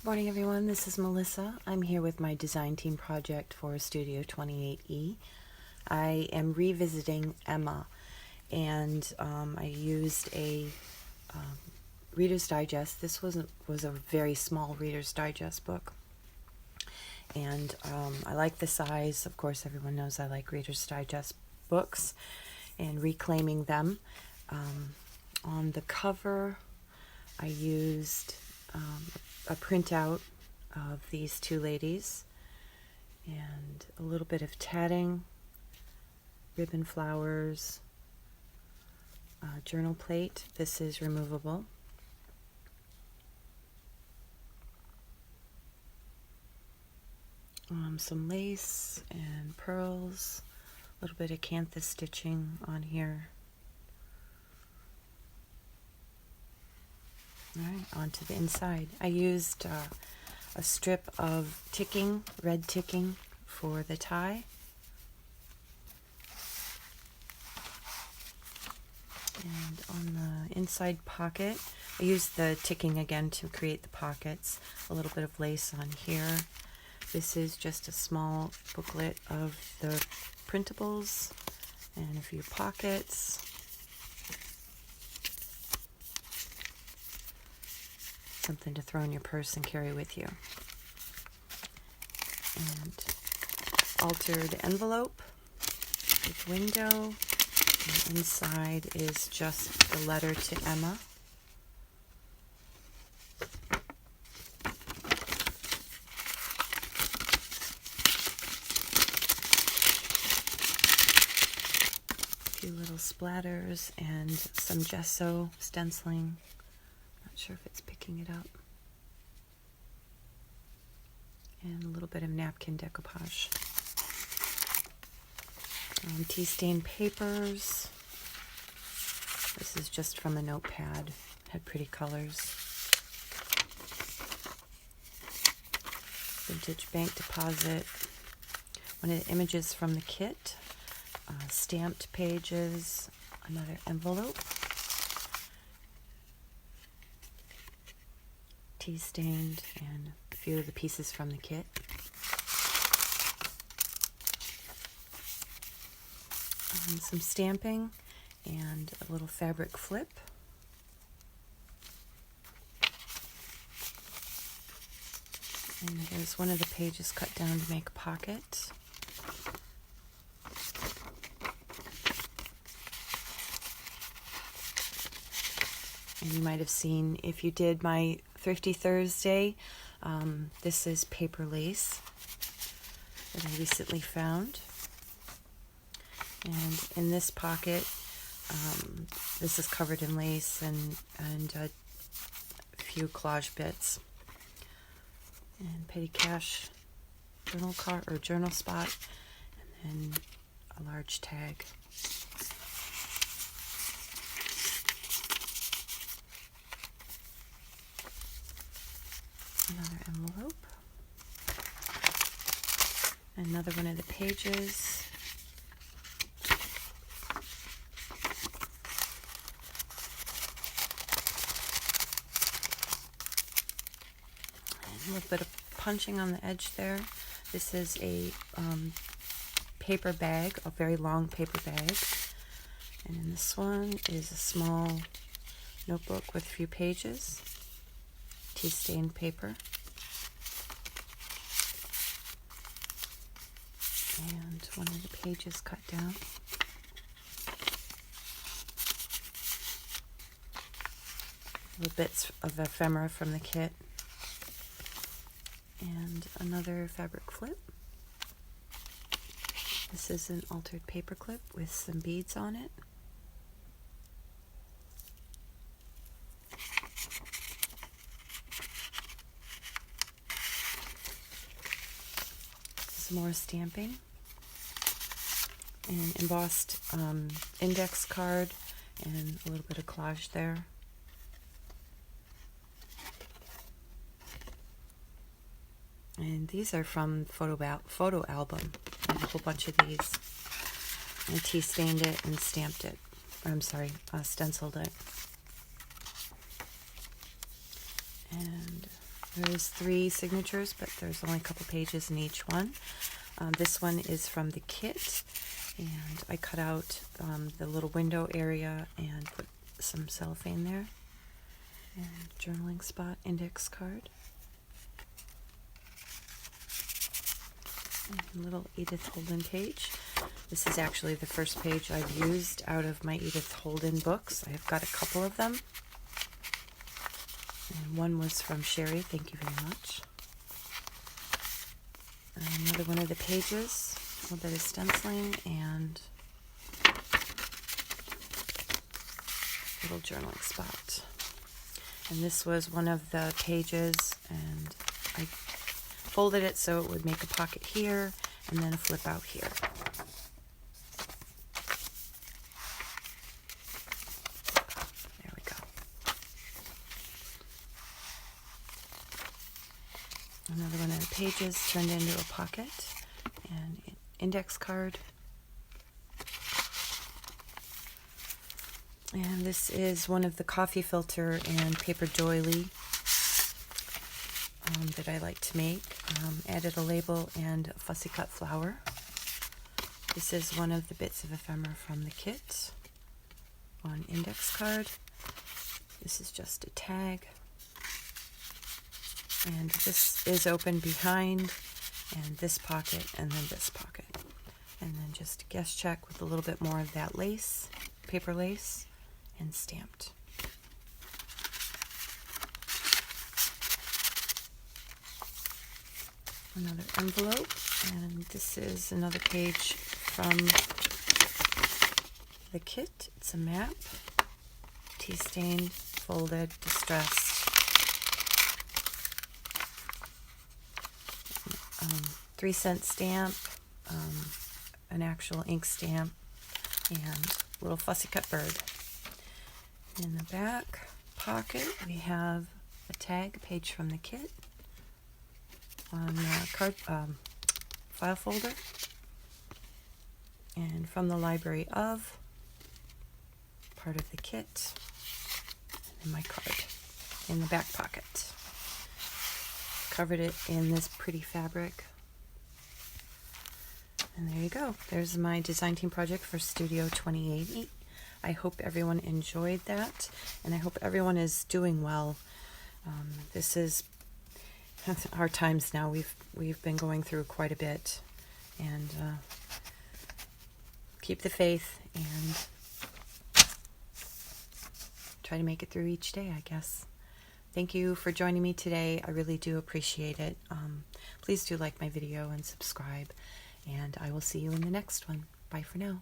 Good morning, everyone. This is Melissa. I'm here with my design team project for Studio 28E. I am revisiting Emma, and I used a Reader's Digest. This was a very small Reader's Digest book, and I like the size. Of course, everyone knows I like Reader's Digest books, and reclaiming them. On the cover, I used a printout of these two ladies and a little bit of tatting, ribbon flowers, journal plate. This is removable. Some lace and pearls, a little bit of canthus stitching on here. Alright, onto the inside. I used a strip of ticking, red ticking, for the tie. And on the inside pocket, I used the ticking again to create the pockets. A little bit of lace on here. This is just a small booklet of the printables and a few pockets. Something to throw in your purse and carry with you. And altered envelope with window. And inside is just the letter to Emma. A few little splatters and some gesso stenciling. Not sure if it's picking it up. And a little bit of napkin decoupage. Tea stained papers. This is just from a notepad. Had pretty colors. Vintage bank deposit. One of the images from the kit. Stamped pages. Another envelope. Tea stained, and a few of the pieces from the kit. Some stamping and a little fabric flip. And here's one of the pages cut down to make a pocket. And you might have seen, if you did my Thrifty Thursday, this is paper lace that I recently found. And in this pocket, this is covered in lace and a few collage bits. And petty cash journal card or journal spot, and then a large tag. Another envelope. Another one of the pages. A little bit of punching on the edge there. This is a paper bag, a very long paper bag. And in this one is a small notebook with a few pages. Tea stained paper. And one of the pages cut down. Little bits of ephemera from the kit. And another fabric flip. This is an altered paper clip with some beads on it. Some more stamping. An embossed index card and a little bit of collage there. And these are from photo album. I have a whole bunch of these. I tea stained it and stamped it. I'm sorry, stenciled it. And There's 3 signatures, but there's only a couple pages in each one. This one is from the kit, and I cut out the little window area and put some cellophane there. And journaling spot, index card. And a little Edith Holden page. This is actually the first page I've used out of my Edith Holden books. I've got a couple of them. And one was from Sherri, thank you very much. Another one of the pages, a little bit of stenciling, and a little journaling spot. And this was one of the pages, and I folded it so it would make a pocket here, and then a flip out here. Another one of the pages turned into a pocket, and an index card. And this is one of the coffee filter and paper doily that I like to make. Added a label and a fussy cut flower. This is one of the bits of ephemera from the kit. One index card. This is just a tag. And this is open behind, and this pocket, and then this pocket. And then just a guest check with a little bit more of that lace, paper lace, and stamped. Another envelope, and this is another page from the kit. It's a map, tea-stained, folded, distressed. 3-cent stamp, an actual ink stamp, and a little fussy cut bird. In the back pocket, we have a tag page from the kit on a card file folder, and from the library of part of the kit, and my card in the back pocket. Covered it in this pretty fabric. And there you go. There's my design team project for Studio 2080. I hope everyone enjoyed that, and I hope everyone is doing well. This is our times now. We've been going through quite a bit, and keep the faith and try to make it through each day, I guess. Thank you for joining me today. I really do appreciate it. Please do like my video and subscribe, and I will see you in the next one. Bye for now.